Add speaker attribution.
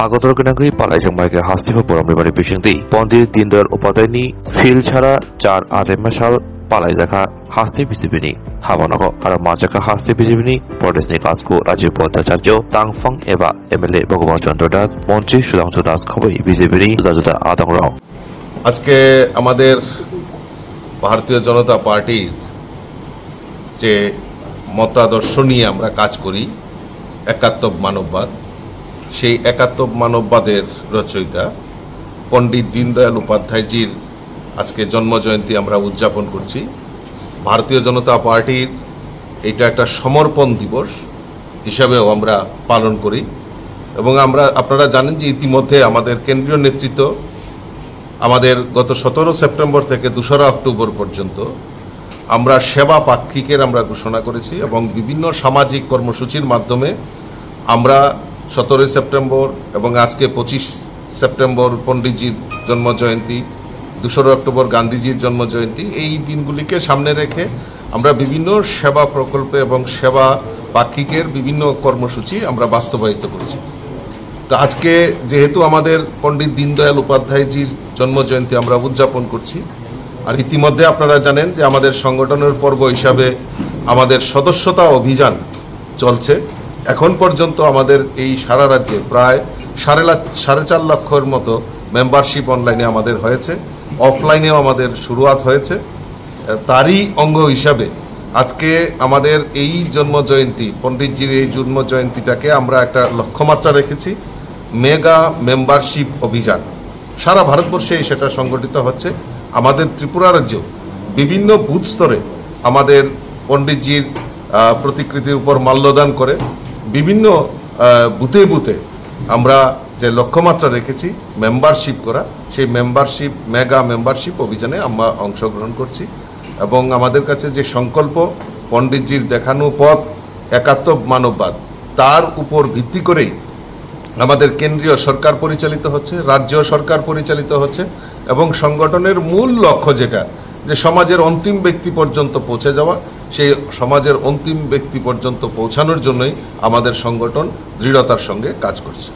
Speaker 1: Hagotorganagi Palajamaka Hasifa Boramibari Pishindi, Pondi Dindar Upadani, Phil Chara, Jar Azemashal, Palajaka, Hasti Bisibini, Havanago, Aramachaka Hasti Bisibini, Protestant Kasko, Rajiv Potacharjo, Tangfang Eva, Emile Bogovan Chandodas, Monchi Shudansudas Kobi, Bisibini, Sudazuda Adangrao.
Speaker 2: আজকে আমাদের ভারতীয় জনতা পার্টির যে মতাদর্শ নিয়ে আমরা কাজ করি একাত্ম মানববাদ সেই একাত্ম মানববাদের রচয়িতা পণ্ডিত দীনদয়াল উপাধ্যায়জির আজকে জন্মজয়ন্তী আমরা উদযাপন করছি। ভারতীয় জনতা পার্টির এটা একটা সমর্পণ দিবস হিসাবেও আমরা পালন করি এবং আপনারা জানেন যে ইতিমধ্যে আমাদের কেন্দ্রীয় নেতৃত্ব আমাদের গত 17 সেপ্টেম্বর থেকে 2 অক্টোবর পর্যন্ত আমরা সেবা পাক্ষিকের আমরা ঘোষণা করেছি এবং বিভিন্ন সামাজিক কর্মসূচির মাধ্যমে আমরা 17 সেপ্টেম্বর এবং আজকে 25 সেপ্টেম্বর পণ্ডিতজির জন্মজয়ন্তী 2 অক্টোবর গান্ধীজির জন্মজয়ন্তী এই দিনগুলিকে সামনে রেখে আমরা বিভিন্ন সেবা প্রকল্প এবং সেবা পাক্ষিকের বিভিন্ন কর্মসূচি আমরা বাস্তবায়িত করেছি। তো আজকে যেহেতু আমাদের পণ্ডিত দীনদয়াল উপাধ্যায়জির জন্মজয়ন্তী আমরা উদযাপন করছি আর ইতিমধ্যে আপনারা জানেন যে আমাদের সংগঠনের পর্ব হিসাবে আমাদের সদস্যতা অভিযান চলছে। এখন পর্যন্ত আমাদের এই সারা রাজ্যে প্রায় 4.5 লক্ষের মতো মেম্বারশিপ অনলাইনে আমাদের হয়েছে, অফলাইনেও আমাদের শুরুয়াত হয়েছে। তারই অঙ্গ হিসাবে আজকে আমাদের এই জন্মজয়ন্তী পণ্ডিতজির এই জন্মজয়ন্তীটাকে আমরা একটা লক্ষ্যমাত্রা রেখেছি মেগা মেম্বারশিপ অভিযান। সারা ভারতবর্ষে সেটা সংগঠিত হচ্ছে। আমাদের ত্রিপুরা রাজ্যেও বিভিন্ন বুথ স্তরে আমাদের পণ্ডিতজির প্রতিকৃতির উপর মাল্যদান করে বিভিন্ন বুথে বুথে আমরা যে লক্ষ্যমাত্রা রেখেছি মেম্বারশিপ করা সেই মেম্বারশিপ মেগা মেম্বারশিপ অভিযানে আমরা অংশগ্রহণ করছি এবং আমাদের কাছে যে সংকল্প পণ্ডিতজির দেখানো পথ একাত্ম মানববাদ তার উপর ভিত্তি করেই আমাদের কেন্দ্রীয় সরকার পরিচালিত হচ্ছে, রাজ্য সরকার পরিচালিত হচ্ছে এবং সংগঠনের মূল লক্ষ্য যেটা যে সমাজের অন্তিম ব্যক্তি পর্যন্ত পৌঁছে যাওয়া, সেই সমাজের অন্তিম ব্যক্তি পর্যন্ত পৌঁছানোর জন্যই আমাদের সংগঠন দৃঢ়তার সঙ্গে কাজ করছে।